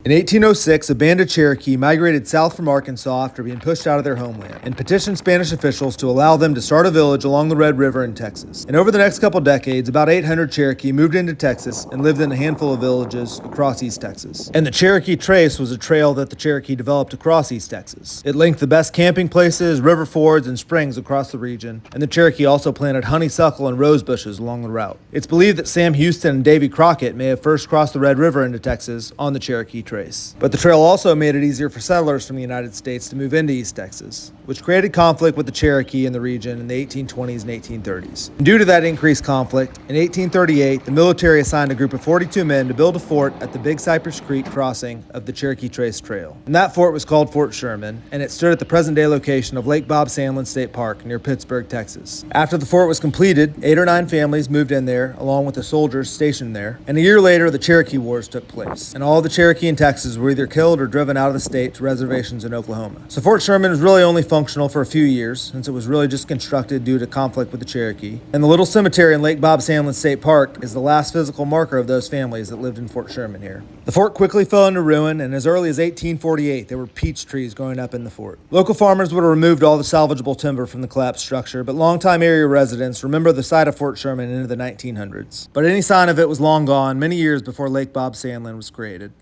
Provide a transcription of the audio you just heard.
In 1806, a band of Cherokee migrated south from Arkansas after being pushed out of their homeland and petitioned Spanish officials to allow them to start a village along the Red River in Texas. And over the next couple decades, about 800 Cherokee moved into Texas and lived in a handful of villages across East Texas. And the Cherokee Trace was a trail that the Cherokee developed across East Texas. It linked the best camping places, river fords, and springs across the region, and the Cherokee also planted honeysuckle and rose bushes along the route. It's believed that Sam Houston and Davy Crockett may have first crossed the Red River into Texas on the Cherokee Trace. But the trail also made it easier for settlers from the United States to move into East Texas, which created conflict with the Cherokee in the region in the 1820s and 1830s. And due to that increased conflict, in 1838, the military assigned a group of 42 men to build a fort at the Big Cypress Creek crossing of the Cherokee Trace Trail. And that fort was called Fort Sherman, and it stood at the present-day location of Lake Bob Sandlin State Park near Pittsburg, Texas. After the fort was completed, 8 or 9 families moved in there, along with the soldiers stationed there, and a year later, the Cherokee Wars took place, and all the Cherokee in Texas were either killed or driven out of the state to reservations in Oklahoma. So Fort Sherman was really only functional for a few years, since it was really just constructed due to conflict with the Cherokee. And the little cemetery in Lake Bob Sandlin State Park is the last physical marker of those families that lived in Fort Sherman here. The fort quickly fell into ruin, and as early as 1848, there were peach trees growing up in the fort. Local farmers would have removed all the salvageable timber from the collapsed structure, but longtime area residents remember the site of Fort Sherman into the 1900s. But any sign of it was long gone, many years before Lake Bob Sandlin was created.